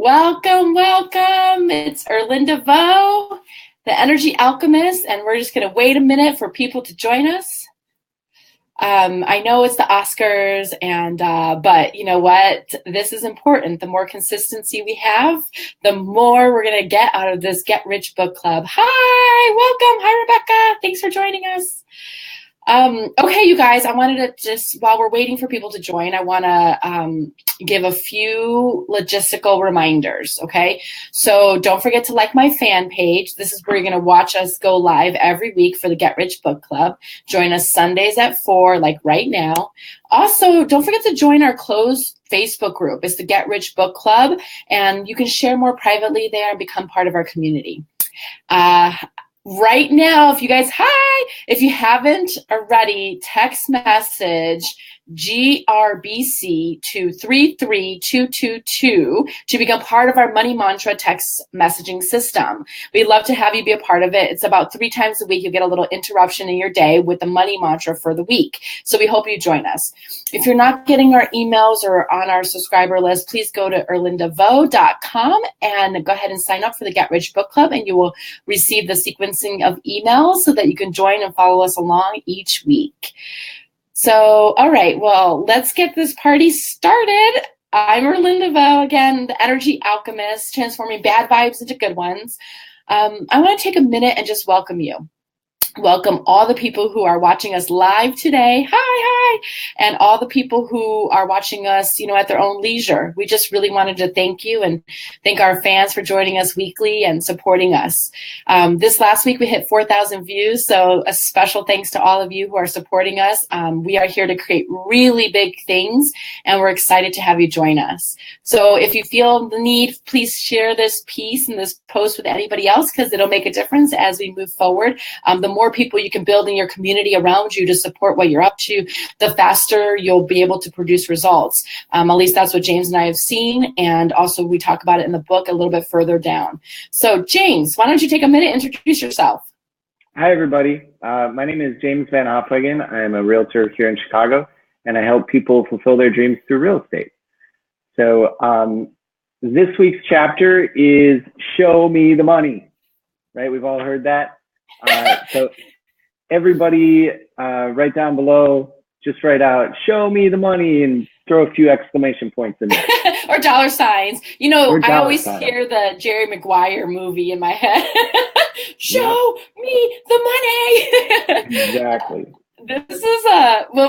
Welcome, welcome. It's Erlinda the Energy Alchemist, and we're just going to wait a minute for people to join us. I know it's the Oscars, but you know what? This is important. The more consistency we have, the more we're going to get out of this Get Rich Book Club. Hi, welcome. Hi, Rebecca. Thanks for joining us. Okay, you guys, I wanted to just, while we're waiting for people to join, I want to give a few logistical reminders, okay? So don't forget to like my fan page. This is where you're going to watch us go live every week for the Get Rich Book Club. Join us Sundays at 4, like right now. Also, don't forget to join our closed Facebook group. It's the Get Rich Book Club, and you can share more privately there and become part of our community. Right now, if you haven't already, text message GRBC to 33222 to become part of our Money Mantra text messaging system. We'd love to have you be a part of it. It's about 3 times a week. You'll get a little interruption in your day with the Money Mantra for the week. So we hope you join us. If you're not getting our emails or on our subscriber list, please go to erlindavo.com and go ahead and sign up for the Get Rich Book Club, and you will receive the sequencing of emails so that you can join and follow us along each week. So, all right, well, let's get this party started. I'm Erlinda Vo, again, the Energy Alchemist, transforming bad vibes into good ones. I want to take a minute and just welcome you. Welcome all the people who are watching us live today. Hi. And all the people who are watching us, at their own leisure. We just really wanted to thank you and thank our fans for joining us weekly and supporting us. This last week we hit 4,000 views, so a special thanks to all of you who are supporting us. We are here to create really big things, and we're excited to have you join us. So if you feel the need, please share this piece and this post with anybody else, because it'll make a difference as we move forward. The more people you can build in your community around you to support what you're up to, the faster you'll be able to produce results. At least that's what James and I have seen, and also we talk about it in the book a little bit further down. So James, why don't you take a minute and introduce yourself? Hi, everybody. My name is James VanHofwegen. I'm a realtor here in Chicago, and I help people fulfill their dreams through real estate. So this week's chapter is Show Me the Money, right? We've all heard that. So everybody right down below, just write out, show me the money, and throw a few exclamation points in there. Or dollar signs. I always hear the Jerry Maguire movie in my head. Show me the money. Exactly. This is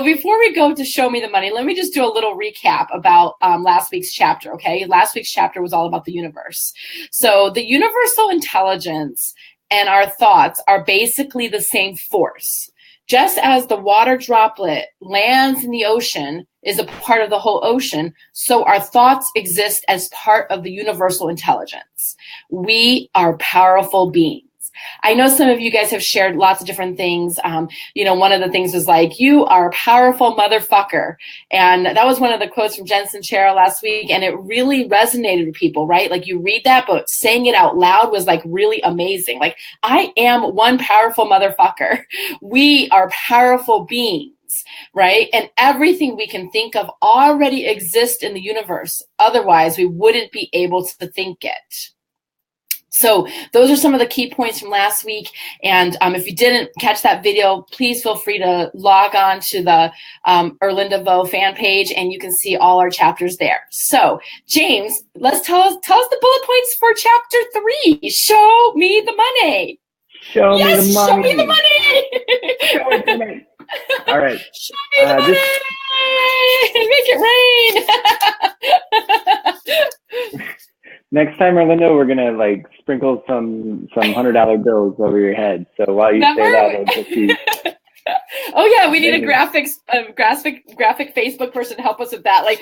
before we go to Show Me the Money, let me just do a little recap about last week's chapter, okay? Last week's chapter was all about the universe. So the universal intelligence and our thoughts are basically the same force. Just as the water droplet lands in the ocean is a part of the whole ocean, so our thoughts exist as part of the universal intelligence. We are powerful beings. I know some of you guys have shared lots of different things. One of the things was like, you are a powerful motherfucker. And that was one of the quotes from Sincero last week. And it really resonated with people, right? Like you read that, but saying it out loud was like really amazing. Like, I am one powerful motherfucker. We are powerful beings, right? And everything we can think of already exists in the universe. Otherwise, we wouldn't be able to think it. So those are some of the key points from last week. And if you didn't catch that video, please feel free to log on to the Erlinda Vo fan page, and you can see all our chapters there. So James, let's tell us the bullet points for chapter 3. Show me the money. Show me the money. Show me the money. Show me the money. All right. Show me the money. Make it rain. Next time, Erlinda, we're gonna sprinkle some $100 bills over your head. So while you say that, it'll just be. Oh yeah, we need a graphic Facebook person to help us with that, like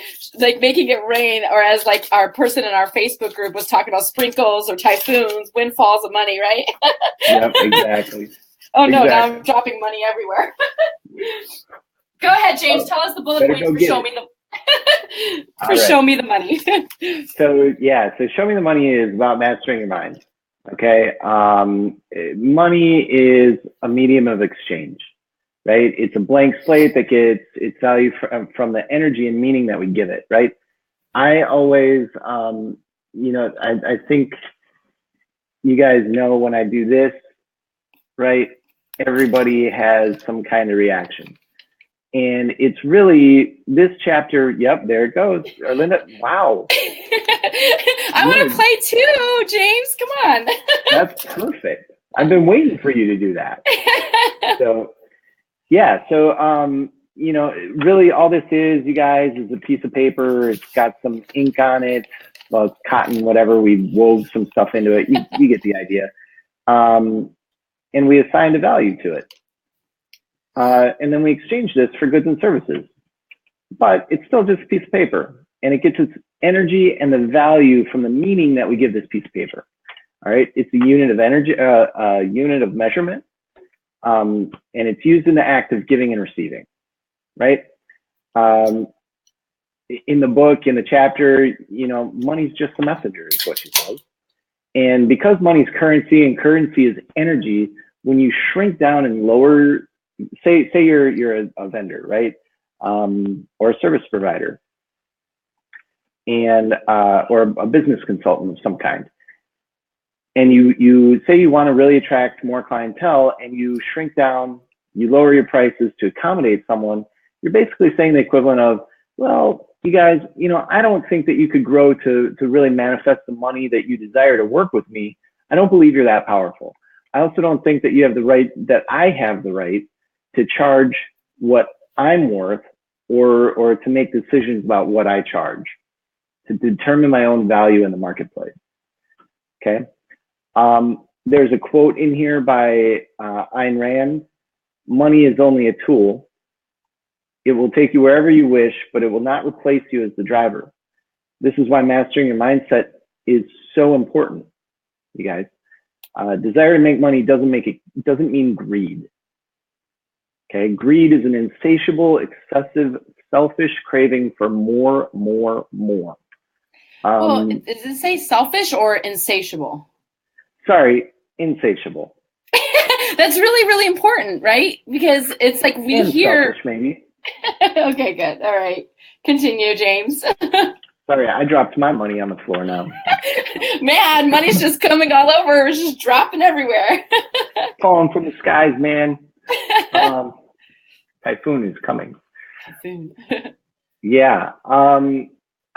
making it rain, or as our person in our Facebook group was talking about sprinkles or typhoons, windfalls of money, right? Yep, exactly. Oh no, now I'm dropping money everywhere. Go ahead, James. Tell us the bullet points for Show Me the. Show me the money. So Show Me the Money is about mastering your mind. Okay. Money is a medium of exchange, right? It's a blank slate that gets its value from the energy and meaning that we give it, right? I always I think you guys know when I do this, right? Everybody has some kind of reaction. And it's really this chapter. Yep, there it goes. Erlinda, wow. I want to play too, James. Come on. That's perfect. I've been waiting for you to do that. So, yeah. So, really all this is, you guys, is a piece of paper. It's got some ink on it. Well, it's cotton, whatever. We wove some stuff into it. You get the idea. And we assigned a value to it. And then we exchange this for goods and services. But it's still just a piece of paper. And it gets its energy and the value from the meaning that we give this piece of paper. All right. It's a unit of energy, a unit of measurement. And it's used in the act of giving and receiving. Right. In the book, in the chapter, money's just a messenger, is what she says. And because money's currency and currency is energy, when you shrink down and lower, say you're a vendor, right? Or a service provider, and or a business consultant of some kind. And you say you want to really attract more clientele, and you shrink down, you lower your prices to accommodate someone. You're basically saying the equivalent of, well, you guys, I don't think that you could grow to really manifest the money that you desire to work with me. I don't believe you're that powerful. I also don't think that you have the right, that I have the right to charge what I'm worth, or to make decisions about what I charge, to determine my own value in the marketplace. Okay. There's a quote in here by Ayn Rand: money is only a tool. It will take you wherever you wish, but it will not replace you as the driver. This is why mastering your mindset is so important, you guys. Desire to make money doesn't mean greed. Okay, greed is an insatiable, excessive, selfish craving for more. Well, does it say selfish or insatiable? Sorry, insatiable. That's really, really important, right? Because it's like we hear. Selfish, maybe. Okay, good. All right. Continue, James. Sorry, I dropped my money on the floor now. Man, money's just coming all over. It's just dropping everywhere. Falling from the skies, man. Typhoon is coming. Typhoon. Yeah. I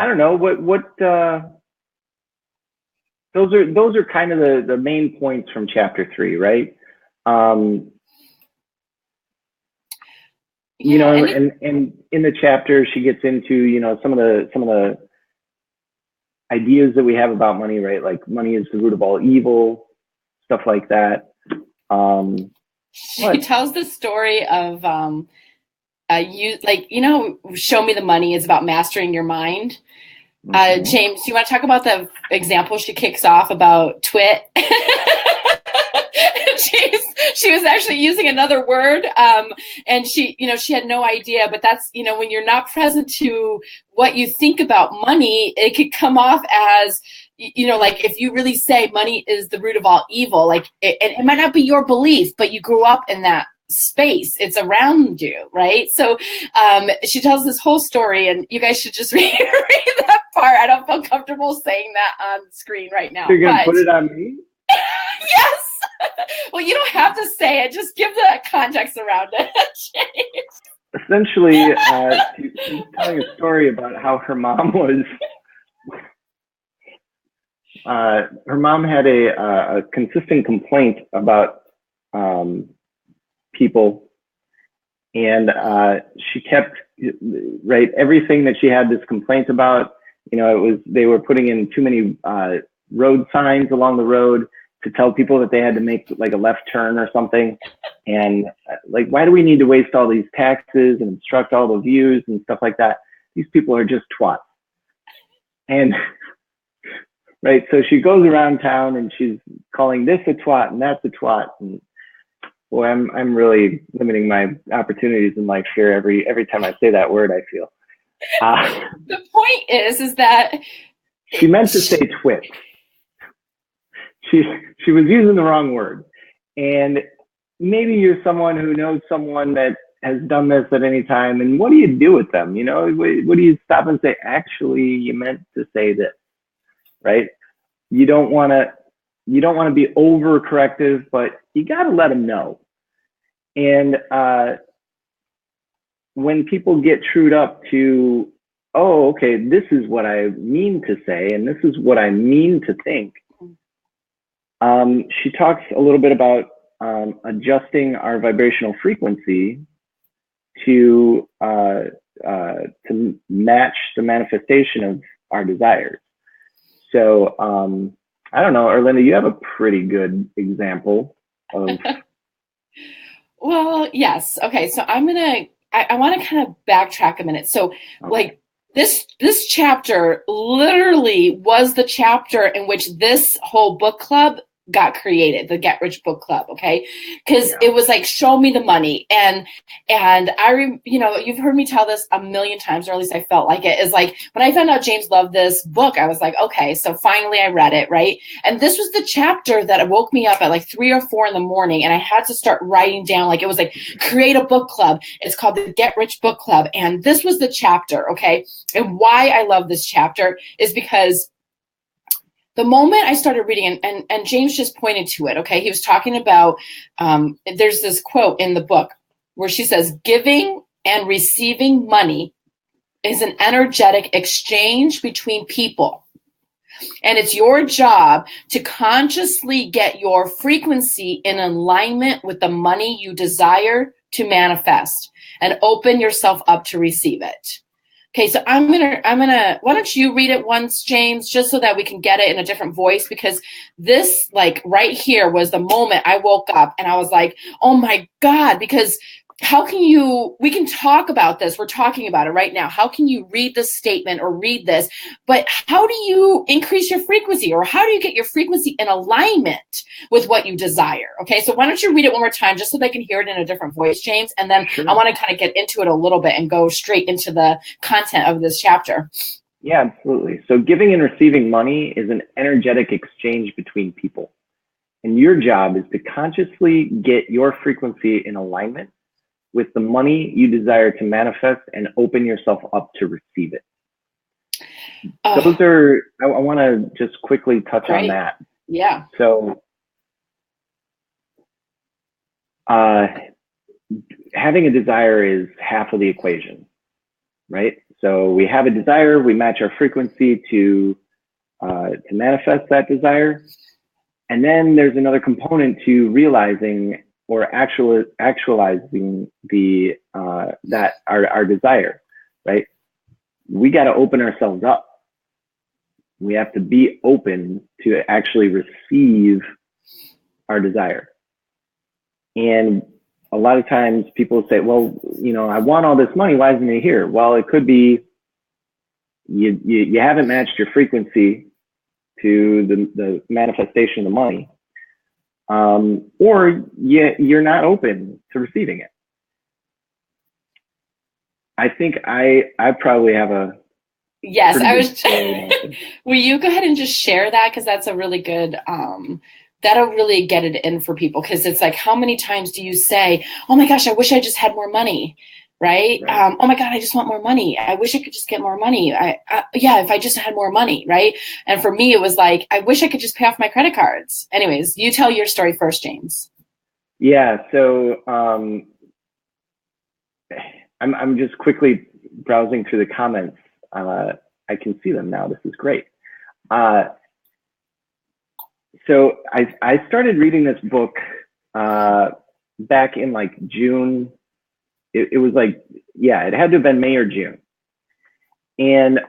don't know what those are kind of the main points from chapter 3, right? And in the chapter she gets into, some of the ideas that we have about money, right? Like money is the root of all evil, stuff like that. She tells the story of show me the money is about mastering your mind. James, do you want to talk about the example she kicks off about twit? She was actually using another word, and she had no idea, but that's, when you're not present to what you think about money, it could come off as, like if you really say money is the root of all evil, like it might not be your belief, but you grew up in that space, it's around you, right? So she tells this whole story, and you guys should just read that part. I don't feel comfortable saying that on screen right now. You're gonna put it on me? Yes. Well, you don't have to say it. Just give the context around it. Essentially, she's telling a story about how her mom was. Her mom had a consistent complaint about people, and she kept everything that she had this complaint about. They were putting in too many road signs along the road to tell people that they had to make like a left turn or something. And like, why do we need to waste all these taxes and obstruct all the views and stuff like that? These people are just twats. And so she goes around town and she's calling this a twat and that's a twat. And boy, I'm really limiting my opportunities in life here. Every time I say that word, I feel. The point is that she meant to say twit. She was using the wrong word. And maybe you're someone who knows someone that has done this at any time, and what do you do with them? What do you stop and say, actually, you meant to say this? right? You don't want to be overcorrective, but you got to let them know. And when people get trued up to, oh, okay, this is what I mean to say, and this is what I mean to think. She talks a little bit about adjusting our vibrational frequency to match the manifestation of our desires. So I don't know, Erlinda, you have a pretty good example of. Well, yes. Okay, so I want to kind of backtrack a minute. So, like this chapter literally was the chapter in which this whole book club got created, the Get Rich Book Club. Okay, because it was like, show me the money, and you've heard me tell this a million times, or at least I felt like it, is like when I found out James loved this book, I was like, okay, so finally I read it, right? And this was the chapter that woke me up at like 3 or 4 in the morning, and I had to start writing down, like, it was like, create a book club. It's called the Get Rich Book Club, and this was the chapter. Okay, and why I love this chapter is because the moment I started reading, and James just pointed to it, okay, he was talking about, there's this quote in the book where she says, giving and receiving money is an energetic exchange between people. And it's your job to consciously get your frequency in alignment with the money you desire to manifest and open yourself up to receive it. Okay, so I'm gonna, why don't you read it once, James, just so that we can get it in a different voice, because this, like, right here was the moment I woke up and I was like, oh my God, because how can we can talk about this. We're talking about it right now. How can you read this statement or read this, but how do you increase your frequency, or how do you get your frequency in alignment with what you desire? Okay, so why don't you read it one more time just so they can hear it in a different voice, James? And then I want to kind of get into it a little bit and go straight into the content of this chapter. Yeah, absolutely. So giving and receiving money is an energetic exchange between people. And your job is to consciously get your frequency in alignment with the money you desire to manifest and open yourself up to receive it. Those are, I want to just quickly touch on that. Yeah. So having a desire is half of the equation, right? So we have a desire, we match our frequency to manifest that desire. And then there's another component to realizing or actualizing the that our desire, right? We got to open ourselves up. We have to be open to actually receive our desire. And a lot of times people say, well, I want all this money. Why isn't it here? Well, it could be you haven't matched your frequency to the manifestation of the money. Or you're not open to receiving it. I think I probably have a. Yes, I was. Will you go ahead and just share that? Because that's a really good, that'll really get it in for people. Because it's like, how many times do you say, oh my gosh, I wish I just had more money, right? Oh my God, I just want more money. I wish I could just get more money. Yeah, if I just had more money, right? And for me, it was like, I wish I could just pay off my credit cards. Anyways, you tell your story first, James. Yeah, so I'm just quickly browsing through the comments. I can see them now. This is great. So I started reading this book back in like June. It was like, yeah, it had to have been May or June. And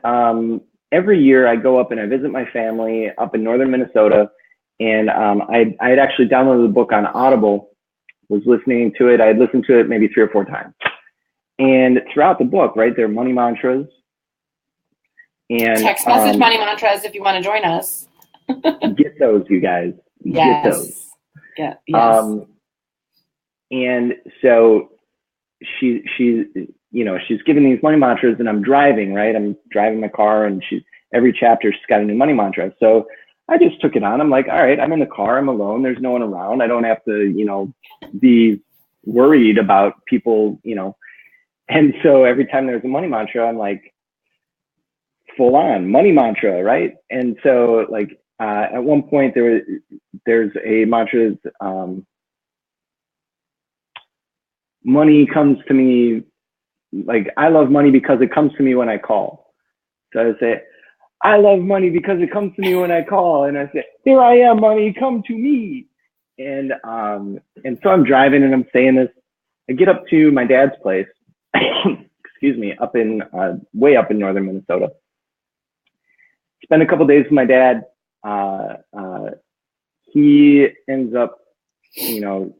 every year I go up and I visit my family up in northern Minnesota. And I had actually downloaded the book on Audible, was listening to it. I had listened to it maybe 3 or 4 times. And throughout the book, right, there are money mantras. And text message money mantras if you want to join us. Get those, you guys. Yes. Get those. Yeah. Yes. And so she's giving these money mantras, and I'm driving, right? I'm driving my car, and every chapter she's got a new money mantra. So I just took it on. I'm like, all right, I'm in the car, I'm alone, there's no one around. I don't have to, be worried about people, And so every time there's a money mantra, I'm like, full on money mantra, right? And so like at one point there's a mantra, money comes to me, like I love money because it comes to me when I call. So I would say, I love money because it comes to me when I call. And I say, here I am, money, come to me. And so I'm driving and I'm saying this. I get up to my dad's place, excuse me, up in way up in northern Minnesota. Spend a couple days with my dad. He ends up, you know,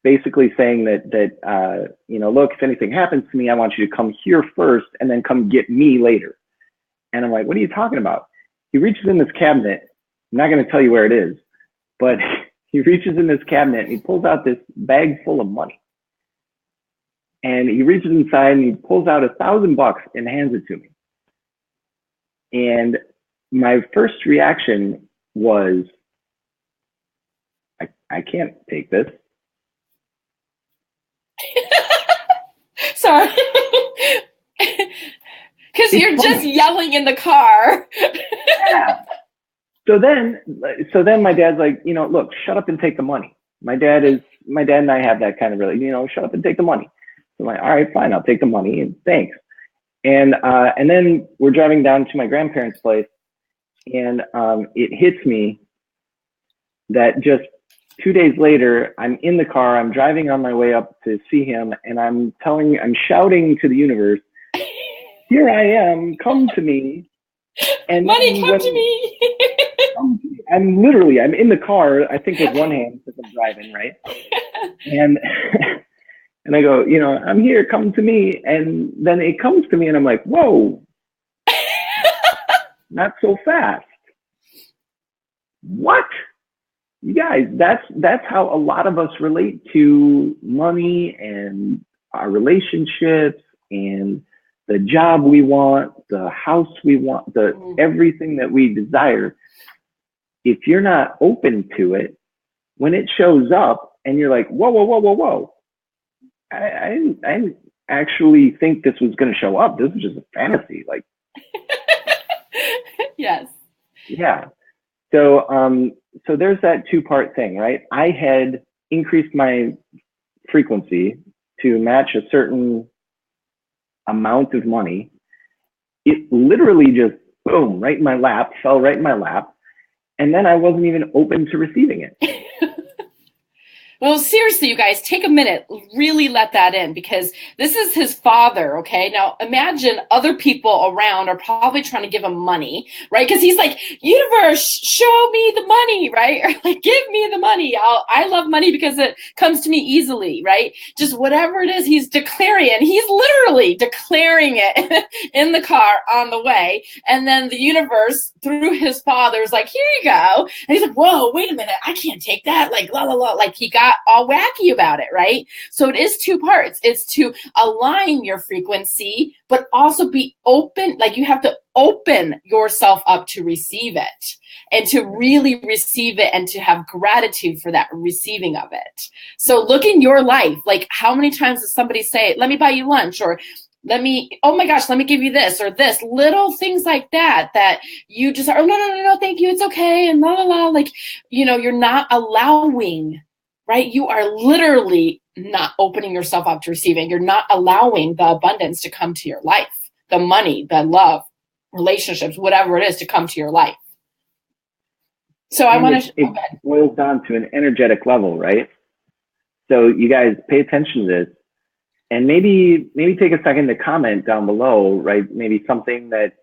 basically saying that you know, look, if anything happens to me, I want you to come here first and then come get me later. And I'm like, what are you talking about? He reaches in this cabinet. I'm not going to tell you where it is, but he reaches in this cabinet and he pulls out this bag full of money. And he reaches inside and he pulls out $1,000 and hands it to me. And my first reaction was, I can't take this. Sorry. Because you're just yelling in the car. Yeah. So then my dad's like, you know, look, shut up and take the money. My dad and I have that kind of really, you know, shut up and take the money. So I'm like, all right, fine, I'll take the money and thanks. And then we're driving down to my grandparents' place, and it hits me that just 2 days later, I'm in the car, I'm driving on my way up to see him, and I'm shouting to the universe, here I am, come to me. And money, come to me. I'm in the car, I think with one hand because I'm driving, right? And I go, you know, I'm here, come to me. And then it comes to me and I'm like, whoa, not so fast. What? You guys, that's how a lot of us relate to money and our relationships and the job we want, the house we want, everything that we desire. If you're not open to it, when it shows up and you're like, whoa, I didn't actually think this was going to show up. This is just a fantasy. Like, yes. Yeah. So there's that two-part thing, right? I had increased my frequency to match a certain amount of money. It literally just, boom, right in my lap, fell right in my lap. And then I wasn't even open to receiving it. Well, seriously, you guys, take a minute, really let that in, because this is his father, okay? Now, imagine other people around are probably trying to give him money, right? Because he's like, universe, show me the money, right? Or like, give me the money. I love money because it comes to me easily, right? Just whatever it is, he's declaring it. He's literally declaring it in the car on the way. And then the universe, through his father, is like, here you go. And he's like, whoa, wait a minute, I can't take that. Like, la, la, la. Like, he got all wacky about it, right? So it is two parts. It's to align your frequency, but also be open. Like, you have to open yourself up to receive it and to really receive it and to have gratitude for that receiving of it. So look in your life. Like, how many times does somebody say, let me buy you lunch, or oh my gosh, let me give you this or this, little things like that you just are, oh, no, thank you, it's okay, and la, la, la. Like, you know, you're not allowing, right? You are literally not opening yourself up to receiving. You're not allowing the abundance to come to your life, the money, the love, relationships, whatever it is to come to your life. So I want to... It boils down to an energetic level, right? So you guys pay attention to this. And maybe take a second to comment down below, right? Maybe something that,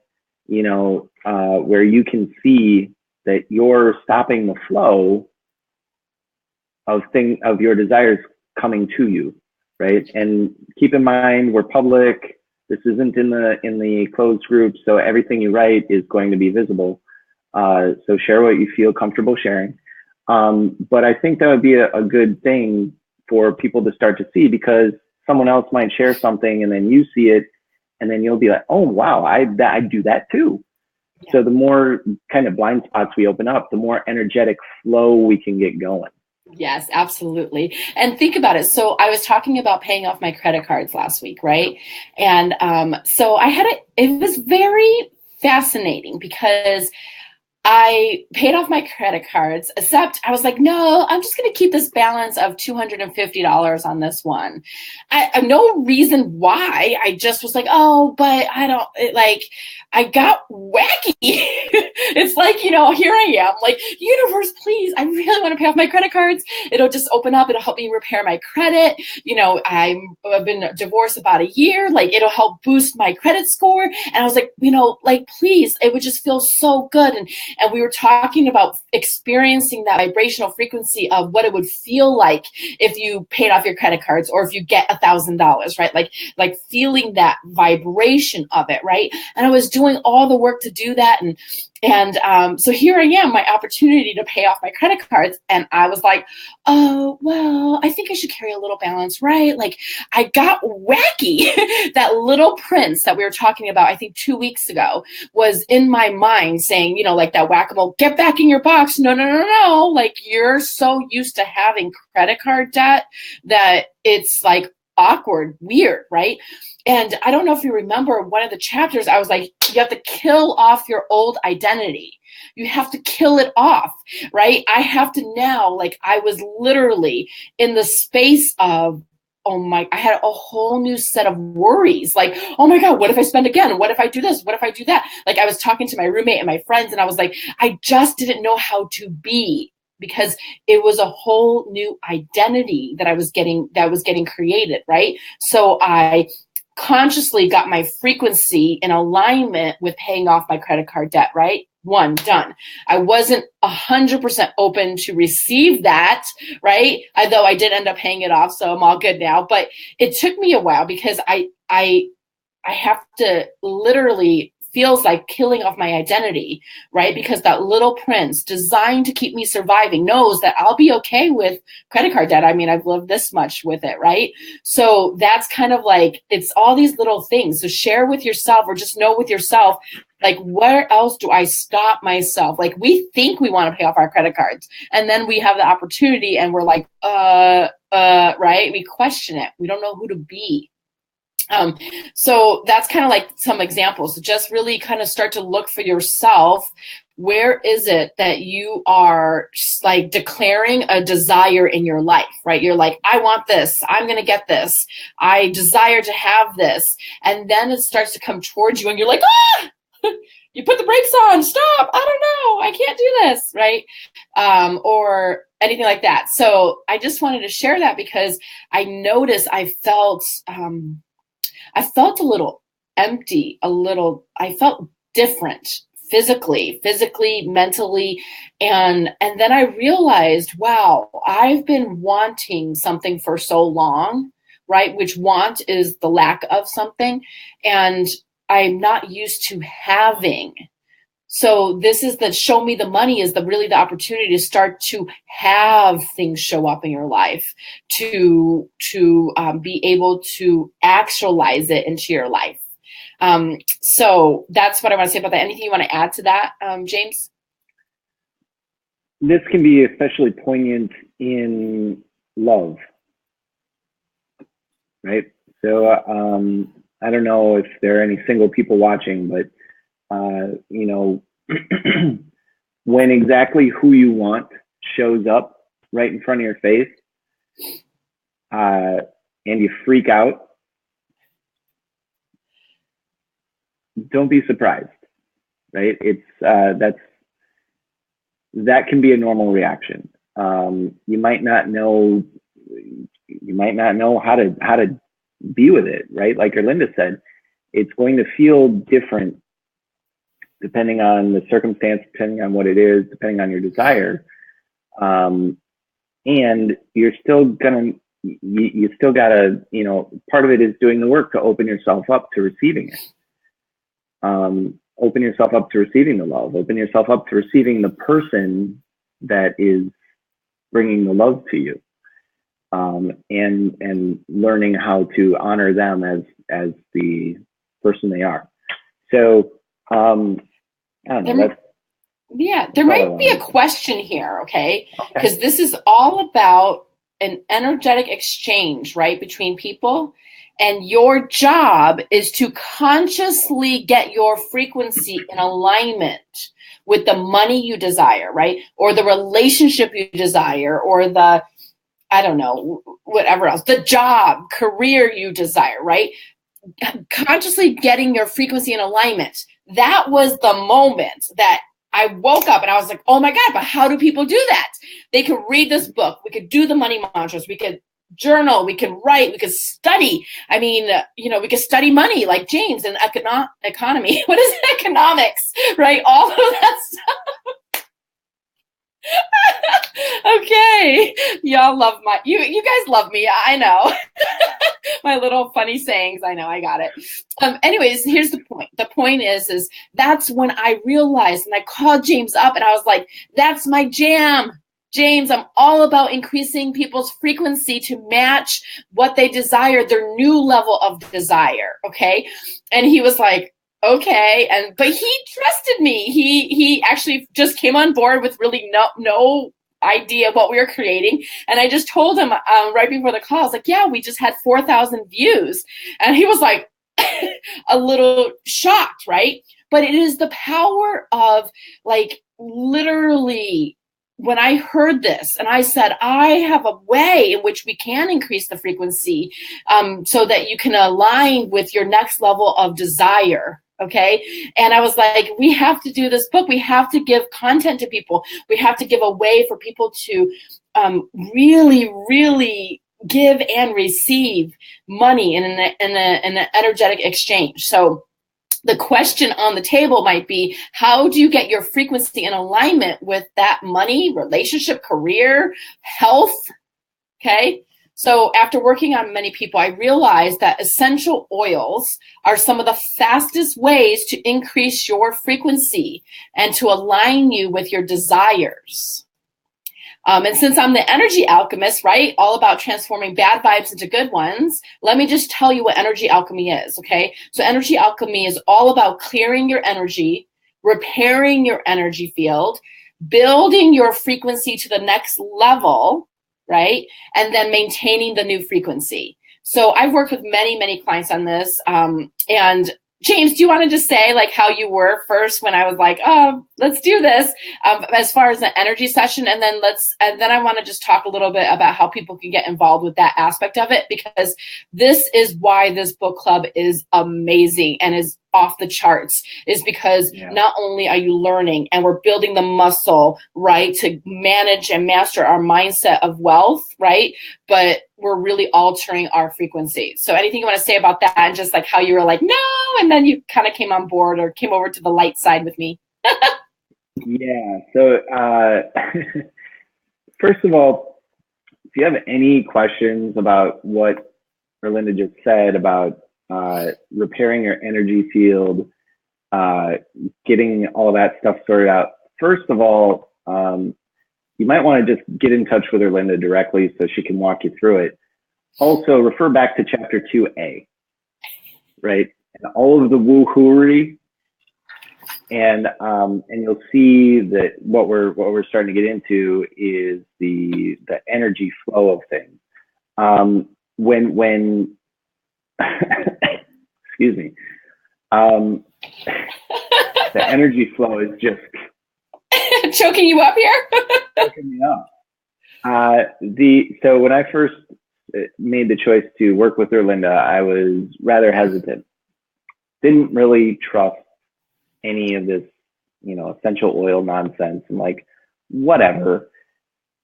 you know, where you can see that you're stopping the flow of your desires coming to you, right? And keep in mind, we're public. This isn't in the closed group, so everything you write is going to be visible. So share what you feel comfortable sharing. But I think that would be a good thing for people to start to see, because someone else might share something and then you see it and then you'll be like, oh, wow, I do that too. Yeah. So the more kind of blind spots we open up, the more energetic flow we can get going. Yes, absolutely. And think about it. So I was talking about paying off my credit cards last week, right? And so it was very fascinating because I paid off my credit cards, except I was like, no, I'm just going to keep this balance of $250 on this one. I no reason why. I just was like, oh, but I don't like, I got wacky. It's like, here I am, like, universe, please, I really want to pay off my credit cards. It'll just open up. It'll help me repair my credit. I've been divorced about a year. Like, it'll help boost my credit score. And I was like, like, please, it would just feel so good. And we were talking about experiencing that vibrational frequency of what it would feel like if you paid off your credit cards or if you get $1,000, right? Like feeling that vibration of it, right? And I was doing all the work to do that. And so here I am, my opportunity to pay off my credit cards. And I was like, oh, well, I think I should carry a little balance, right? Like, I got wacky. That little prince that we were talking about, I think 2 weeks ago, was in my mind saying, like that whack-a-mole, get back in your box. No, no, no, no. Like, you're so used to having credit card debt that it's like awkward, weird, right? And I don't know if you remember one of the chapters, I was like, you have to kill off your old identity. You have to kill it off, right? I have to now, like, I was literally in the space of, I had a whole new set of worries. Like, oh my God, what if I spend again? What if I do this? What if I do that? Like, I was talking to my roommate and my friends, and I was like, I just didn't know how to be, because it was a whole new identity that was getting created, right? So I consciously got my frequency in alignment with paying off my credit card debt, right? One, done. I wasn't 100% open to receive that, right? Though I did end up paying it off, so I'm all good now. But it took me a while because I have to literally, feels like killing off my identity, right? Because that little prince designed to keep me surviving knows that I'll be okay with credit card debt. I mean, I've lived this much with it, right? So that's kind of like, it's all these little things. So share with yourself, or just know with yourself, like, where else do I stop myself? Like, we think we want to pay off our credit cards, and then we have the opportunity and we're like, right? We question it. We don't know who to be. So that's kind of like some examples. So just really kind of start to look for yourself. Where is it that you are like declaring a desire in your life, right? You're like, I want this. I'm going to get this. I desire to have this. And then it starts to come towards you and you're like, ah, you put the brakes on. Stop. I don't know. I can't do this, right? Or anything like that. So I just wanted to share that because I noticed I felt a little empty, I felt different physically, mentally. And then I realized, wow, I've been wanting something for so long, right? Which want is the lack of something. And I'm not used to having. So this is the show me the money is really the opportunity to start to have things show up in your life, to be able to actualize it into your life. So that's what I want to say about that. Anything you want to add to that, James? This can be especially poignant in love, right? So I don't know if there are any single people watching, but when exactly who you want shows up right in front of your face, and you freak out, don't be surprised, right? That can be a normal reaction. You might not know how to be with it, right? Like Erlinda said, it's going to feel different depending on the circumstance, depending on what it is, depending on your desire. And you're still you still gotta, part of it is doing the work to open yourself up to receiving it. Open yourself up to receiving the love, open yourself up to receiving the person that is bringing the love to you. And learning how to honor them as the person they are. So, I don't know. Yeah, there That's all I might be a wanted. question here, okay? Okay. Because this is all about an energetic exchange, right, between people. And your job is to consciously get your frequency in alignment with the money you desire, right? Or the relationship you desire, or the, I don't know, whatever else, the job, career you desire, right? Consciously getting your frequency in alignment. That was the moment that I woke up and I was like, oh my God, but how do people do that? They could read this book. We could do the money mantras. We could journal. We could write. We could study. I mean, we could study money like James and economy. What is it? Economics, right? All of that stuff. Okay. Y'all love you guys love me. I know. My little funny sayings. I know, I got it. Anyways, here's the point. The point is that's when I realized, and I called James up and I was like, that's my jam. James, I'm all about increasing people's frequency to match what they desire, their new level of desire. Okay. And he was like, okay. But he trusted me. He actually just came on board with really no idea what we were creating. And I just told him right before the call, I was like, yeah, we just had 4,000 views. And he was like a little shocked, right? But it is the power of like literally when I heard this and I said, I have a way in which we can increase the frequency so that you can align with your next level of desire. Okay. And I was like, we have to do this book. We have to give content to people. We have to give a way for people to really, really give and receive money in an energetic exchange. So the question on the table might be, how do you get your frequency in alignment with that money, relationship, career, health? Okay. So after working on many people, I realized that essential oils are some of the fastest ways to increase your frequency and to align you with your desires. And since I'm the energy alchemist, right, all about transforming bad vibes into good ones, let me just tell you what energy alchemy is, okay? So energy alchemy is all about clearing your energy, repairing your energy field, building your frequency to the next level, right? And then maintaining the new frequency. So I've worked with many, many clients on this. And James, do you want to just say like how you were first when I was like, oh, let's do this as far as the energy session, and then I want to just talk a little bit about how people can get involved with that aspect of it, because this is why this book club is amazing and is off the charts, is because not only are you learning and we're building the muscle, right, to manage and master our mindset of wealth, right, but we're really altering our frequency. So anything you want to say about that, and just like how you were like, no, and then you kind of came on board or came over to the light side with me? Yeah. So first of all, if you have any questions about what Erlinda just said about repairing your energy field, getting all that stuff sorted out, first of all, you might want to just get in touch with Erlinda directly so she can walk you through it. Also, refer back to chapter 2A, right? And all of the woo-hooery, and you'll see that what we're starting to get into is the energy flow of things. When excuse me, the energy flow is just choking you up here. choking me up. So when I first made the choice to work with Erlinda, I was rather hesitant. Didn't really trust any of this, essential oil nonsense. I'm like, whatever.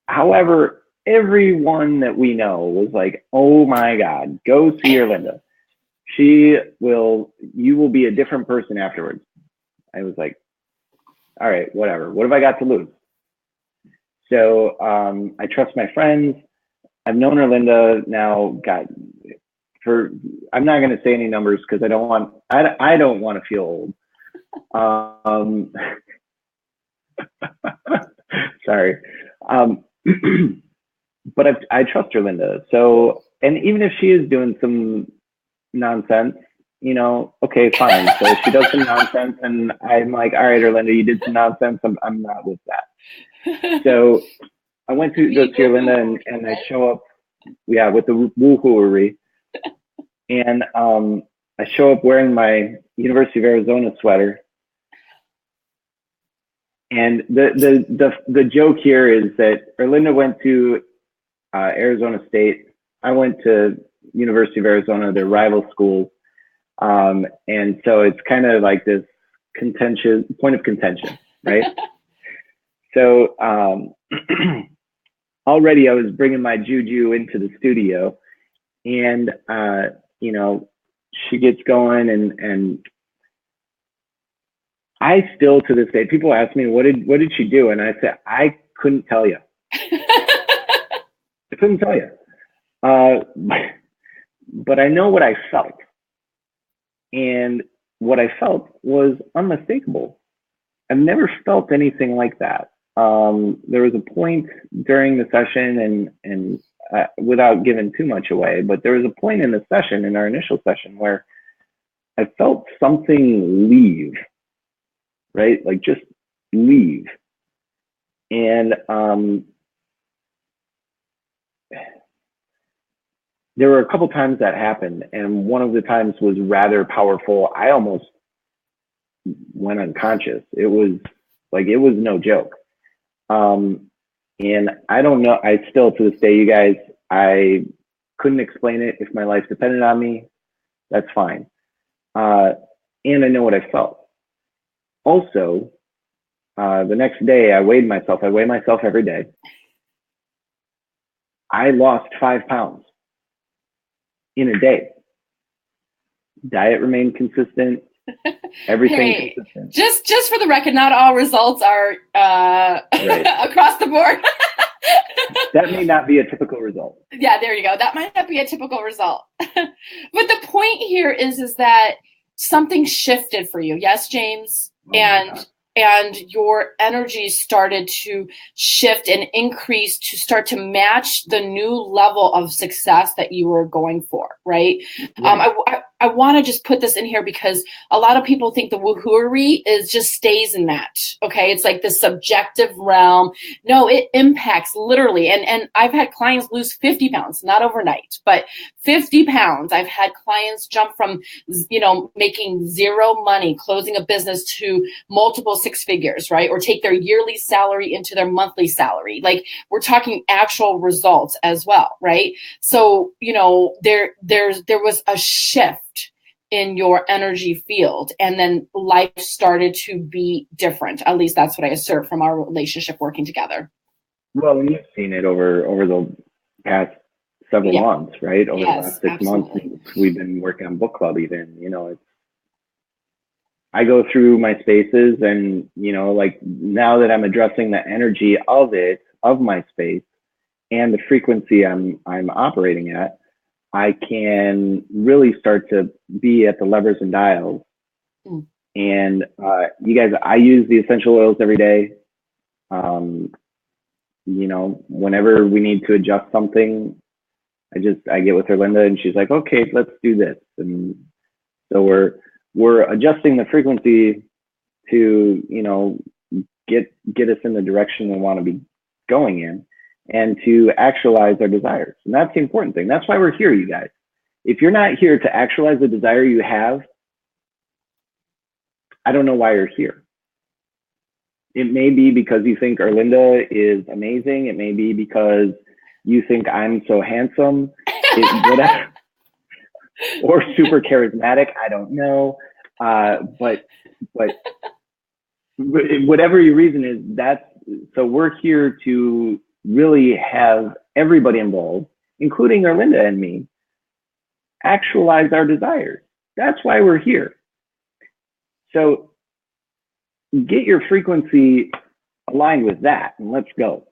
However, everyone that we know was like, oh my God, go see Erlinda. You will be a different person afterwards. I was like, all right, whatever. What have I got to lose? So I trust my friends. I've known Erlinda now, I'm not going to say any numbers because I don't want to feel old. Sorry. But I trust Erlinda. So, and even if she is doing some nonsense, okay, fine. So she does some nonsense, and I'm like, all right, Erlinda, you did some nonsense. I'm not with that. So I went to go see Erlinda, and I show up, with the woohooery, and I show up wearing my University of Arizona sweater. And the joke here is that Erlinda went to Arizona State. I went to University of Arizona, their rival schools. And so it's kind of like this point of contention, right? So already I was bringing my juju into the studio, and she gets going, and I still, to this day, people ask me, what did she do? And I said, I couldn't tell you. I couldn't tell you. But I know what I felt. And what I felt was unmistakable. I've never felt anything like that. There was a point during the session, and without giving too much away, but there was a point in the session, in our initial session, where I felt something leave, right? Like just leave. And there were a couple times that happened, and one of the times was rather powerful. I almost went unconscious. It was no joke. And I don't know, I still, to this day, you guys, I couldn't explain it. If my life depended on me, that's fine. And I know what I felt. Also, the next day I weighed myself. I weigh myself every day. I lost 5 pounds in a day. Diet remained consistent. Everything consistent. Just for the record, not all results are right across the board. That may not be a typical result. Yeah, there you go. That might not be a typical result. But the point here is that something shifted for you. Yes, James? And your energy started to shift and increase to start to match the new level of success that you were going for, right? I want to just put this in here because a lot of people think the woohooery just stays in that, okay? It's like the subjective realm. No, it impacts literally. And I've had clients lose 50 pounds, not overnight, but 50 pounds. I've had clients jump from, making zero money, closing a business, to multiple 6 figures, right? Or take their yearly salary into their monthly salary. Like, we're talking actual results as well, right? So, there was a shift in your energy field, and then life started to be different. At least that's what I assert from our relationship working together. Well, and you've seen it over the past several months, right? Over the last 6 months, we've been working on book club even, I go through my spaces, and, like, now that I'm addressing the energy of my space and the frequency I'm operating at, I can really start to be at the levers and dials. And you guys, I use the essential oils every day. Whenever we need to adjust something, I get with Erlinda, and she's like, okay, let's do this. And so we're adjusting the frequency to, get us in the direction we want to be going in, and to actualize our desires. And that's the important thing. That's why we're here, you guys. If you're not here to actualize the desire you have, I don't know why you're here. It may be because you think Erlinda is amazing. It may be because you think I'm so handsome, whatever, or super charismatic. I don't know. But whatever your reason is, so we're here to really have everybody involved, including Erlinda and me, actualize our desires. That's why we're here. So get your frequency aligned with that, and let's go.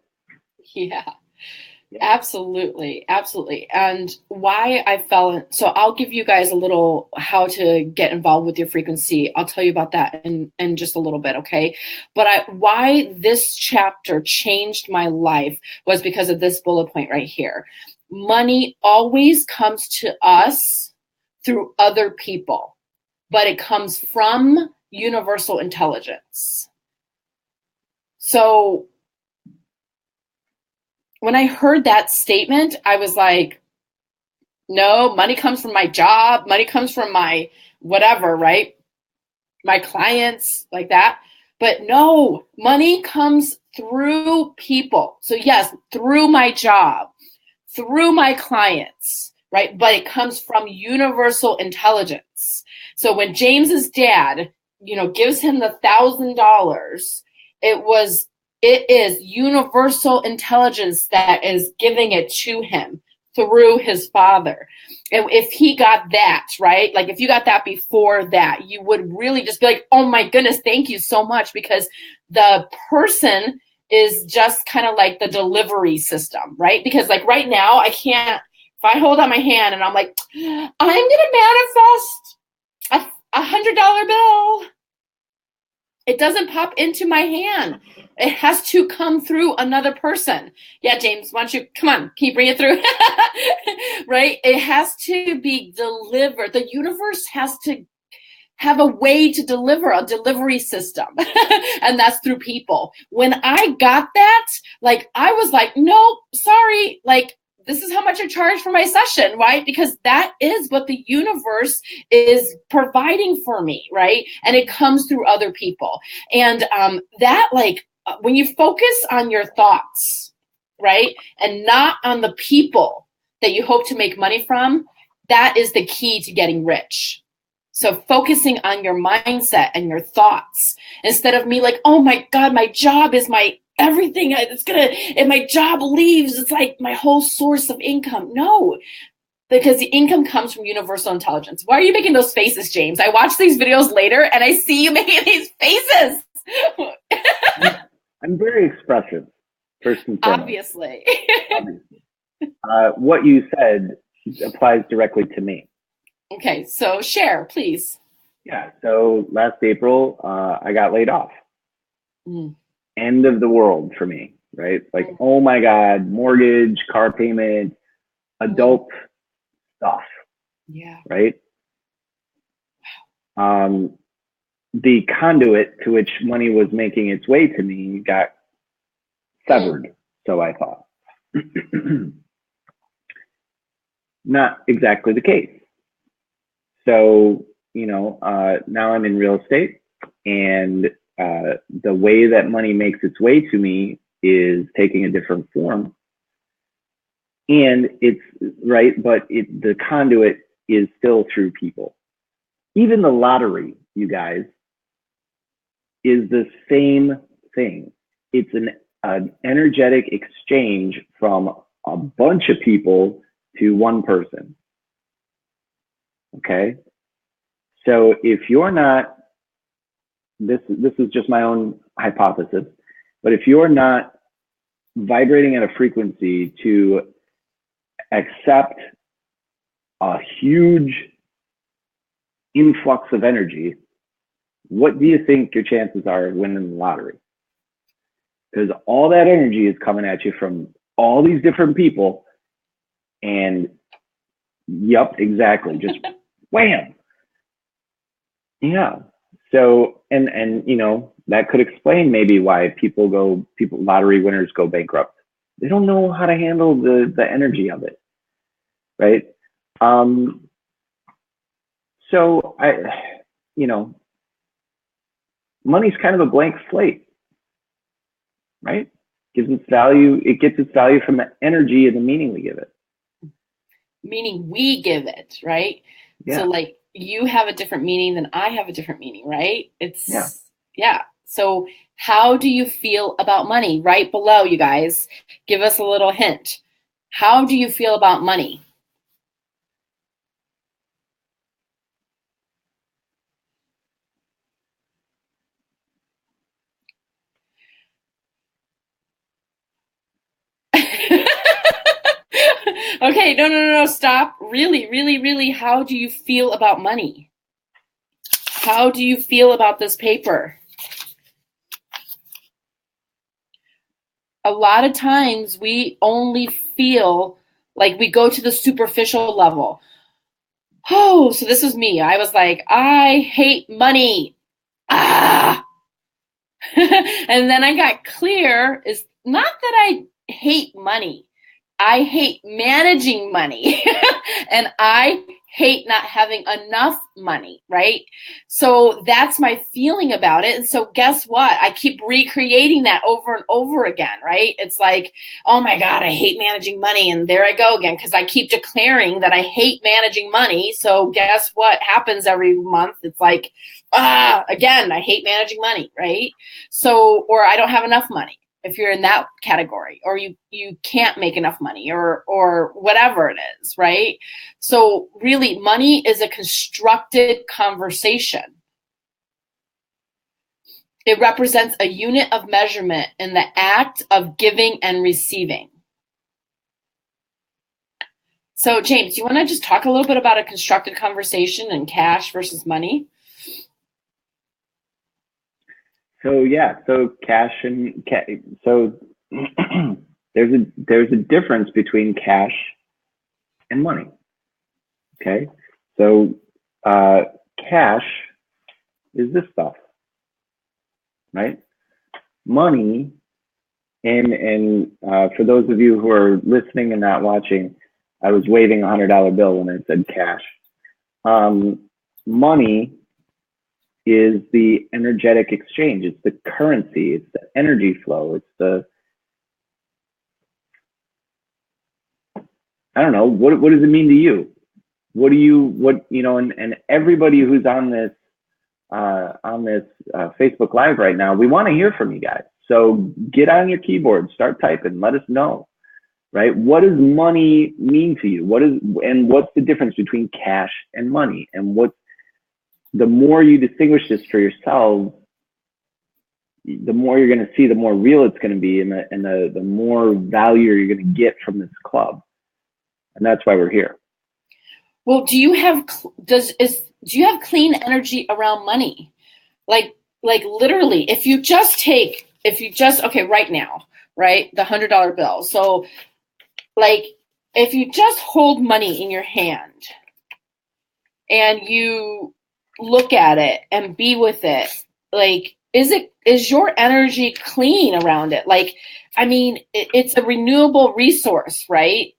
Yeah. Absolutely. And why I so I'll give you guys a little how to get involved with your frequency. I'll tell you about that in just a little bit, okay? But why this chapter changed my life was because of this bullet point right here. Money always comes to us through other people. but it comes from universal intelligence. So when I heard that statement, I was like, no, money comes from my job. Money comes from my whatever, right? My clients, like that. But no, money comes through people. So yes, through my job, through my clients, right? But it comes from universal intelligence. So when James's dad, gives him the $1,000, it is universal intelligence that is giving it to him through his father. And if he got that, right? Like if you got that before that, you would really just be like, oh my goodness, thank you so much, because the person is just kind of like the delivery system, right? Because like right now, I can't, if I hold out my hand and I'm like, I'm going to manifest a $100 bill, it doesn't pop into my hand. It has to come through another person. Yeah, James, why don't you, come on, can you bring it through? Right? It has to be delivered. The universe has to have a way to deliver, a delivery system. And that's through people. When I got that, like, I was like, no, sorry, like, this is how much I charge for my session, right? Because that is what the universe is providing for me, right? And it comes through other people. And that, like, when you focus on your thoughts, right, and not on the people that you hope to make money from, that is the key to getting rich. So focusing on your mindset and your thoughts, instead of me like, oh my God, my job is my everything. If my job leaves, it's like my whole source of income. No, because the income comes from universal intelligence. Why are you making those faces, James? I watch these videos later and I see you making these faces. I'm very expressive, first and foremost. Obviously. What you said applies directly to me. Okay, so share, please. Yeah, so last April, I got laid off. End of the world for me, right? Like, oh my God, mortgage, car payment, adult stuff. Yeah. Right? The conduit to which money was making its way to me got severed, so I thought. Not exactly the case. So, now I'm in real estate, and the way that money makes its way to me is taking a different form. And it's right, but the conduit is still through people. Even the lottery, you guys, is the same thing. It's an energetic exchange from a bunch of people to one person. Okay? So if you're not, this is just my own hypothesis, but if you're not vibrating at a frequency to accept a huge influx of energy, what do you think your chances are of winning the lottery? Because all that energy is coming at you from all these different people, and yep, exactly, just wham. Yeah. So, and that could explain maybe why lottery winners go bankrupt. They don't know how to handle the energy of it, right? So money's kind of a blank slate, right? It gets its value from the energy and the meaning we give it. Meaning we give it, right? Yeah. So like, you have a different meaning than I have a different meaning, right? Yeah. So how do you feel about money? Right below, you guys, give us a little hint. How do you feel about money? Okay, no, stop. Really, really, really, how do you feel about money? How do you feel about this paper? A lot of times we only feel like we go to the superficial level. Oh, so this was me. I was like, I hate money. Ah. And then I got clear is not that I hate money. I hate managing money and I hate not having enough money, right? So that's my feeling about it. And so guess what? I keep recreating that over and over again, right? It's like, oh my God, I hate managing money. And there I go again, because I keep declaring that I hate managing money. So guess what happens every month? It's like, again, I hate managing money, right? So, or I don't have enough money if you're in that category, or you can't make enough money, or whatever it is, right? So really, money is a constructed conversation. It represents a unit of measurement in the act of giving and receiving. So James, do you want to just talk a little bit about a constructed conversation and cash versus money? So yeah, so cash and so there's a difference between cash and money. Okay, so cash is this stuff, right? Money, and for those of you who are listening and not watching, I was waving $100 bill when I said cash. Money is the energetic exchange. It's the currency. It's the energy flow. It's the, I don't know, what does it mean to you? And everybody who's on this Facebook Live right now, we want to hear from you guys. So get on your keyboard, start typing, let us know, right? What does money mean to you? What's the difference between cash and money? And the more you distinguish this for yourselves, the more you're going to see, the more real it's going to be, and the more value you're going to get from this club. And that's why we're here. Well, do you have clean energy around money? Like literally, if you just okay, right now, right, the $100 bill. So like, if you just hold money in your hand and you look at it and be with it, like, is your energy clean around it? Like, I mean, it's a renewable resource, right?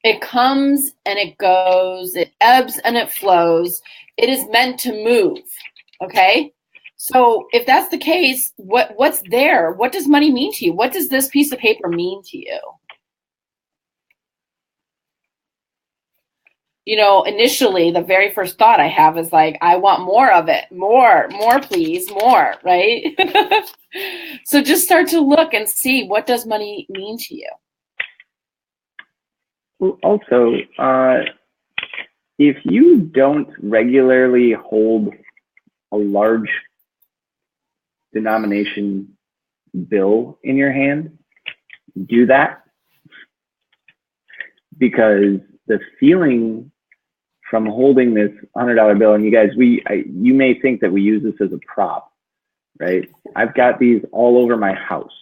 It comes and it goes, it ebbs and it flows. It is meant to move. Okay. So if that's the case, what's there? What does money mean to you? What does this piece of paper mean to you? You know, initially, the very first thought I have is like, I want more of it. More, please, more, right? So just start to look and see, what does money mean to you? Well, also, if you don't regularly hold a large denomination bill in your hand, do that, because the feeling from holding this $100 bill, and you guys, you may think that we use this as a prop, right? I've got these all over my house,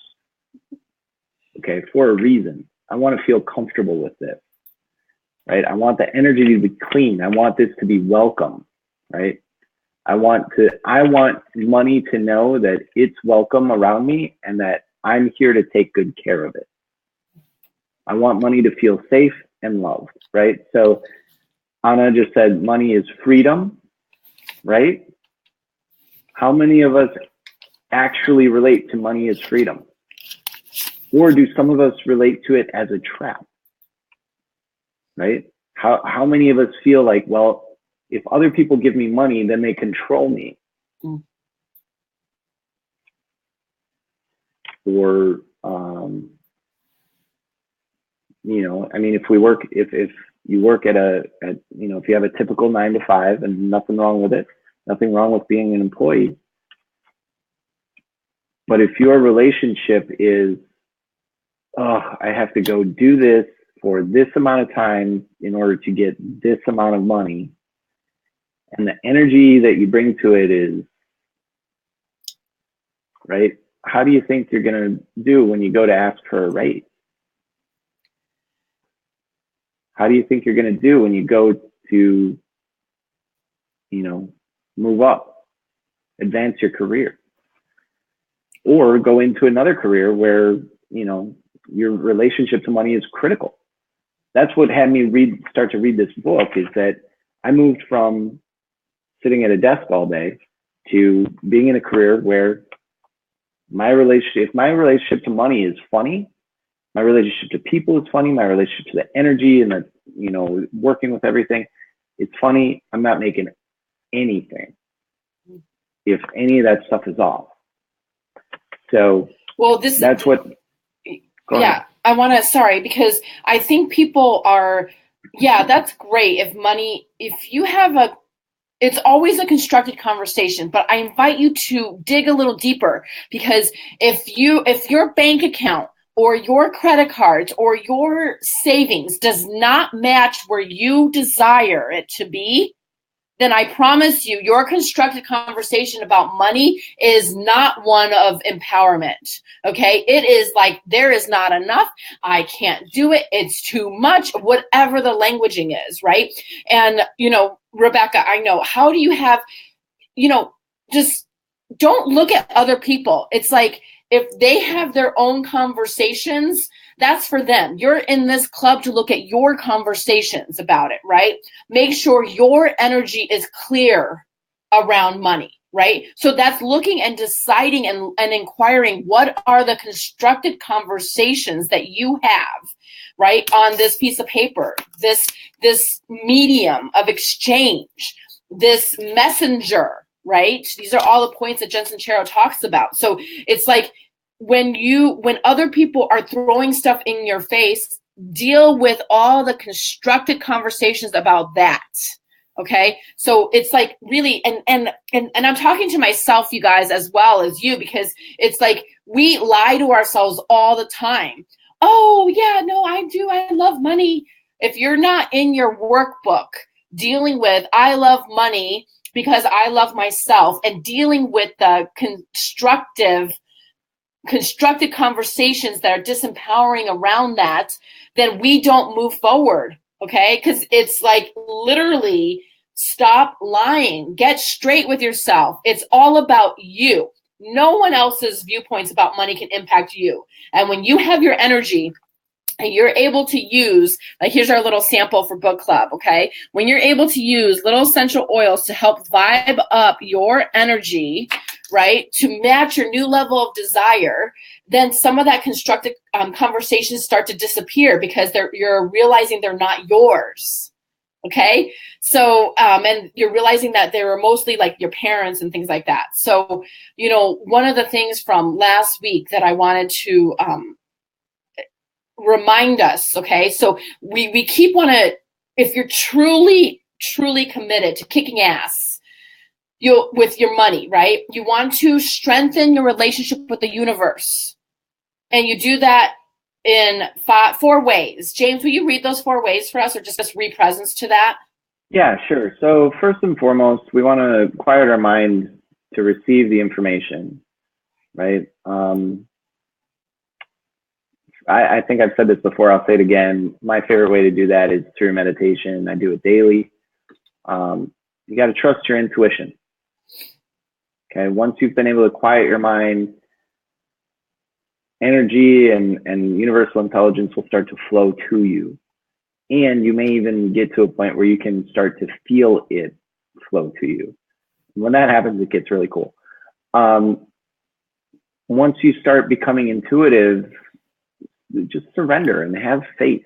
okay, for a reason. I want to feel comfortable with this, right? I want the energy to be clean. I want this to be welcome, right? I want money to know that it's welcome around me and that I'm here to take good care of it. I want money to feel safe and loved, right? So Anna just said money is freedom, right? How many of us actually relate to money as freedom? Or do some of us relate to it as a trap, right? How many of us feel like, well, if other people give me money, then they control me. Or, I mean, if you work if you have a typical 9 to 5, and nothing wrong with it, nothing wrong with being an employee. But if your relationship is, oh, I have to go do this for this amount of time in order to get this amount of money, and the energy that you bring to it is, right? How do you think you're going to do when you go to ask for a raise? How do you think you're going to do when you go to move up, advance your career, or go into another career where, your relationship to money is critical. That's what had me start to read this book, is that I moved from sitting at a desk all day to being in a career where if my relationship to money is funny, my relationship to people is funny, my relationship to the energy and the, working with everything, it's funny, I'm not making anything if any of that stuff is off. So that's what, yeah, I want to, sorry, because I think people are, that's great. If you have it's always a constructed conversation, but I invite you to dig a little deeper, because if your bank account or your credit cards or your savings does not match where you desire it to be, then I promise you, your constructed conversation about money is not one of empowerment, okay? It is like, there is not enough, I can't do it, it's too much, whatever the languaging is, right? And, Rebecca, I know, how do you have, just don't look at other people. It's like, if they have their own conversations, that's for them. You're in this club to look at your conversations about it, right? Make sure your energy is clear around money, right? So that's looking and deciding and inquiring, what are the constructed conversations that you have, right, on this piece of paper, this medium of exchange, this messenger, right? These are all the points that Sincero talks about. So it's like, when other people are throwing stuff in your face, deal with all the constructed conversations about that. Okay. So it's like, really, and I'm talking to myself, you guys, as well as you, because it's like, we lie to ourselves all the time. Oh yeah, no, I do. I love money. If you're not in your workbook dealing with, I love money because I love myself, and dealing with the constructed conversations that are disempowering around that, then we don't move forward, okay? Because it's like, literally, stop lying. Get straight with yourself. It's all about you. No one else's viewpoints about money can impact you. And when you have your energy and you're able to use, like, here's our little sample for book club, okay? When you're able to use little essential oils to help vibe up your energy, right, to match your new level of desire, then some of that constructive conversations start to disappear, because you're realizing they're not yours, okay? So, and you're realizing that they were mostly like your parents and things like that. So, one of the things from last week that I wanted to remind us, okay? So we keep if you're truly, truly committed to kicking ass, with your money, right? You want to strengthen your relationship with the universe. And you do that in 4 ways. James, will you read those 4 ways for us, or just re-presence to that? Yeah, sure. So first and foremost, we want to quiet our mind to receive the information, right? I think I've said this before, I'll say it again. My favorite way to do that is through meditation. I do it daily. You got to trust your intuition. Okay, once you've been able to quiet your mind, energy and universal intelligence will start to flow to you. And you may even get to a point where you can start to feel it flow to you. When that happens, it gets really cool. Once you start becoming intuitive, just surrender and have faith,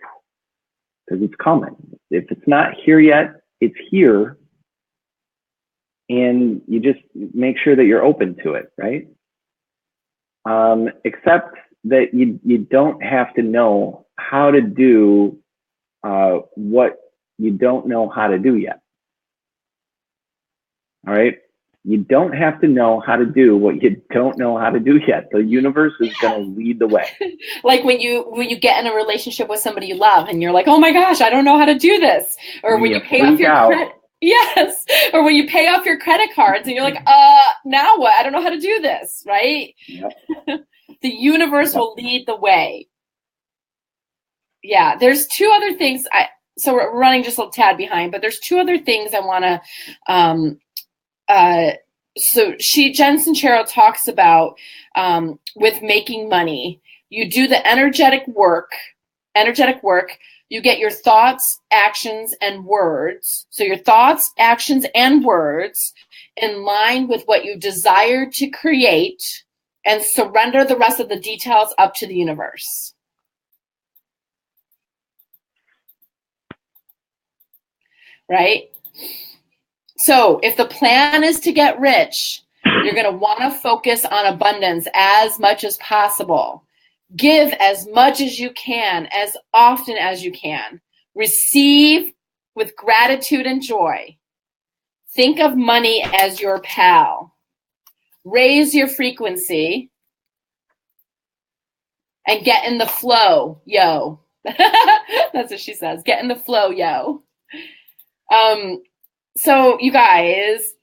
because it's coming. If it's not here yet, it's here. And you just make sure that you're open to it, right? Except that you don't have to know how to do what you don't know how to do yet. All right? You don't have to know how to do what you don't know how to do yet. The universe is going to lead the way. Like when you get in a relationship with somebody you love and you're like, oh my gosh, I don't know how to do this. Or when you pay off your credit. Yes. Or when you pay off your credit cards and you're like, now what? I don't know how to do this, right? Yep. The universe will lead the way. Yeah. There's 2 other things so we're running just a tad behind, but there's two other things I want to, so Jen Sincero talks about with making money. You do the energetic work, you get your thoughts, actions, and words. So your thoughts, actions, and words in line with what you desire to create, and surrender the rest of the details up to the universe. Right? So if the plan is to get rich, you're going to want to focus on abundance as much as possible. Give as much as you can, as often as you can. Receive with gratitude and joy. Think of money as your pal. Raise your frequency and get in the flow, yo. That's what she says. Get in the flow, yo. So you guys,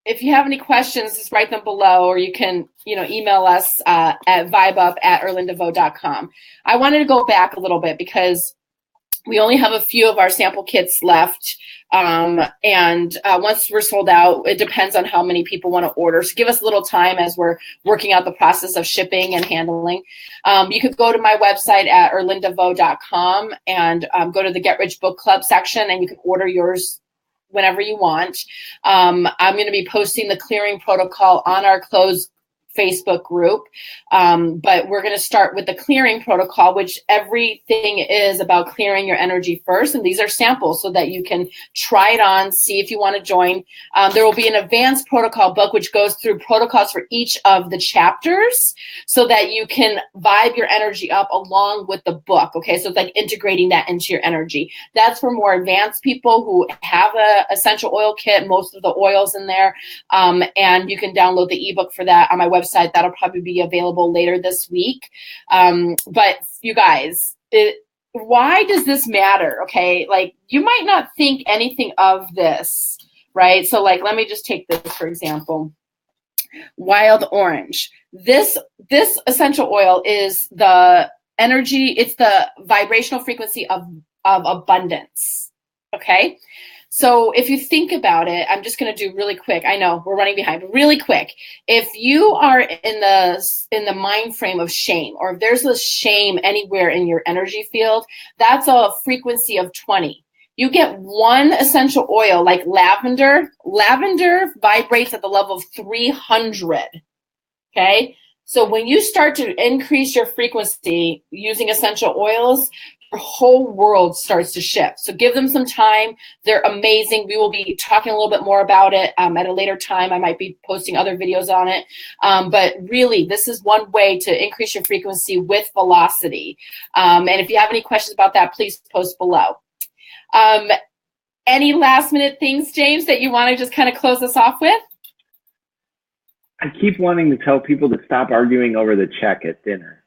if you have any questions, just write them below, or you can, email us at vibeup@erlindavo.com. I wanted to go back a little bit because we only have a few of our sample kits left. And once we're sold out, it depends on how many people want to order. So give us a little time as we're working out the process of shipping and handling. You could go to my website at erlindavo.com and go to the Get Rich Book Club section, and you can order yours whenever you want. I'm going to be posting the clearing protocol on our closed Facebook group. But we're going to start with the clearing protocol, which everything is about clearing your energy first. And these are samples so that you can try it on, see if you want to join. There will be an advanced protocol book, which goes through protocols for each of the chapters so that you can vibe your energy up along with the book. Okay. So it's like integrating that into your energy. That's for more advanced people who have a essential oil kit, most of the oils in there. And you can download the ebook for that on my website. That'll probably be available later this week. But you guys, why does this matter? Okay. Like, you might not think anything of this, right? So like, let me just take this, for example, wild orange. This essential oil is the energy. It's the vibrational frequency of abundance. Okay. So if you think about it, I'm just going to do really quick. I know we're running behind, but really quick. If you are in the mind frame of shame, or if there's a shame anywhere in your energy field, that's a frequency of 20. You get one essential oil like lavender. Lavender vibrates at the level of 300. Okay. So when you start to increase your frequency using essential oils, your whole world starts to shift. So give them some time. They're amazing. We will be talking a little bit more about it at a later time. I might be posting other videos on it. But really, this is one way to increase your frequency with velocity. And if you have any questions about that, please post below. Any last minute things, James, that you want to just kind of close us off with? I keep wanting to tell people to stop arguing over the check at dinner.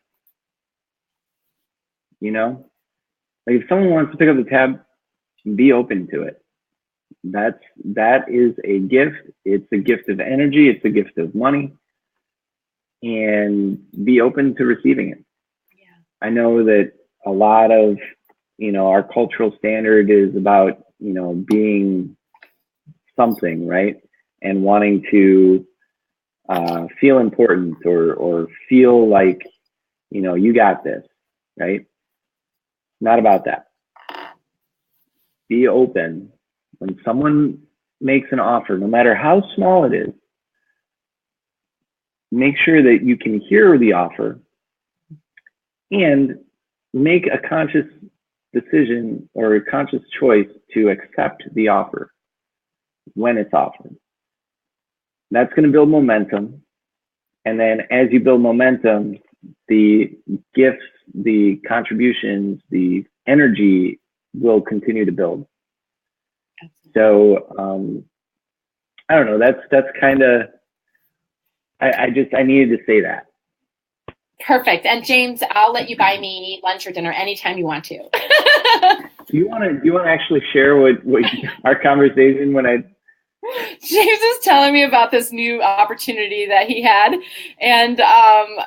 Like, if someone wants to pick up the tab, be open to it. That is a gift. It's a gift of energy. It's a gift of money. And be open to receiving it. Yeah. I know that a lot of, our cultural standard is about, being something, right? And wanting to feel important or feel like, you got this, right? Not about that. Be open. When someone makes an offer, no matter how small it is, make sure that you can hear the offer and make a conscious decision or a conscious choice to accept the offer when it's offered. That's going to build momentum. And then as you build momentum, the gifts, the contributions, the energy will continue to build. So I don't know. That's kind of. I needed to say that. Perfect. And James, I'll let you buy me lunch or dinner anytime you want to. Do you want to actually share what our conversation when I? James is telling me about this new opportunity that he had. And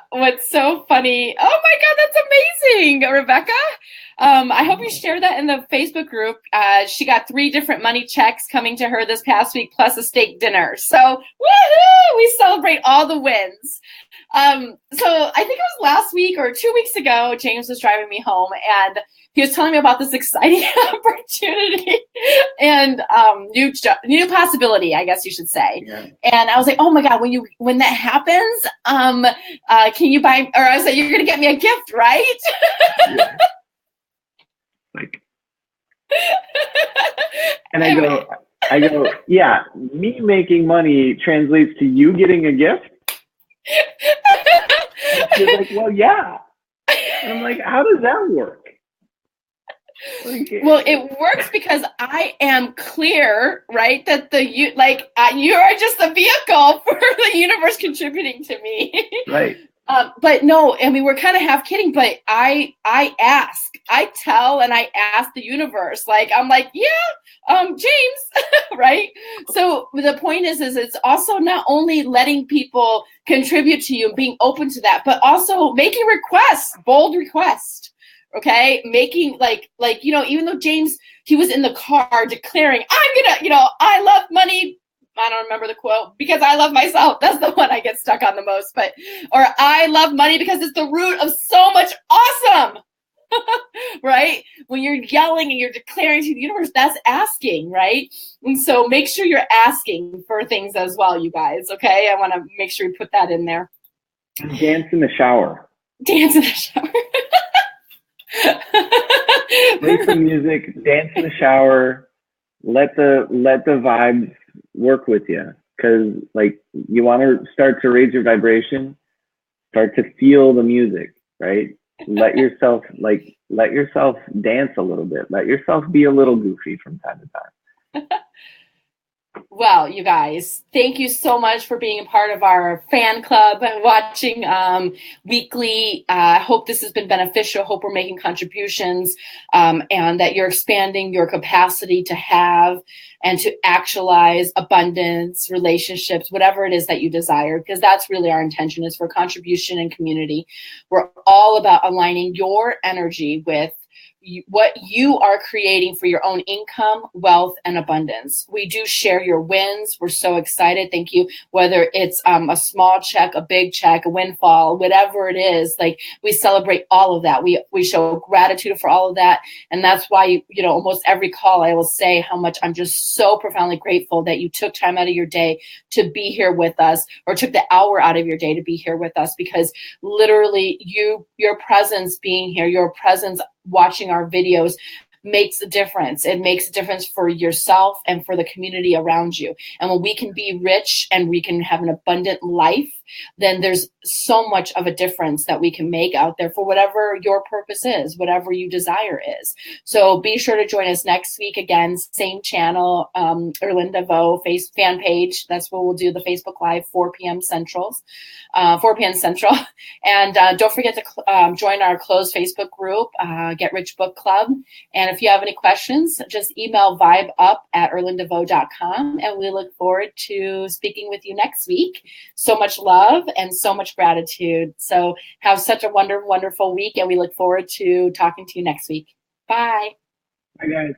what's so funny, oh my God, that's amazing, Rebecca. I hope you share that in the Facebook group. She got 3 different money checks coming to her this past week, plus a steak dinner. So, woohoo! We celebrate all the wins. So I think it was last week or 2 weeks ago, James was driving me home and he was telling me about this exciting opportunity and new possibility, I guess you should say. Yeah. And I was like, oh my God, when that happens, can you buy, or I said, you're going to get me a gift, right? Yeah. Like, and I go, yeah, me making money translates to you getting a gift. She's like, well, yeah. And I'm like, how does that work? Well, it works because I am clear, right? That you are just the vehicle for the universe contributing to me. Right. But no, I mean, we're kind of half kidding, but I tell and I ask the universe, like, I'm like, yeah, James, right? So the point is it's also not only letting people contribute to you and being open to that, but also making requests, bold requests. Okay, making like even though James, he was in the car declaring, I'm gonna, I love money. I don't remember the quote, because I love myself. That's the one I get stuck on the most. But or I love money because it's the root of so much awesome. Right? When you're yelling and you're declaring to the universe, that's asking, right? And so make sure you're asking for things as well, you guys. Okay, I want to make sure we put that in there. Dance in the shower. Dance in the shower. Play some music, dance in the shower, let the vibes work with you, because like you want to start to raise your vibration, start to feel the music, right? Let yourself dance a little bit, let yourself be a little goofy from time to time. Well, you guys, thank you so much for being a part of our fan club, watching weekly. I hope this has been beneficial. Hope we're making contributions and that you're expanding your capacity to have and to actualize abundance, relationships, whatever it is that you desire, because that's really our intention, is for contribution and community. We're all about aligning your energy with what you are creating for your own income, wealth, and abundance. We do share your wins. We're so excited. Thank you. Whether it's a small check, a big check, a windfall, whatever it is, like we celebrate all of that. We show gratitude for all of that. And that's why, almost every call I will say how much I'm just so profoundly grateful that you took time out of your day to be here with us, or took the hour out of your day to be here with us, because literally your presence being here, your presence watching our videos makes a difference. It makes a difference for yourself and for the community around you. And when we can be rich and we can have an abundant life, then there's so much of a difference that we can make out there for whatever your purpose is, whatever you desire is. So be sure to join us next week again, same channel, Erlinda Vo fan page. That's where we'll do the Facebook Live, 4 p.m. Central. And don't forget to join our closed Facebook group, Get Rich Book Club. And if you have any questions, just email vibeup@erlindavo.com. And we look forward to speaking with you next week. So much love and so much gratitude. So have such a wonderful week, and we look forward to talking to you next week. Bye. Bye, guys.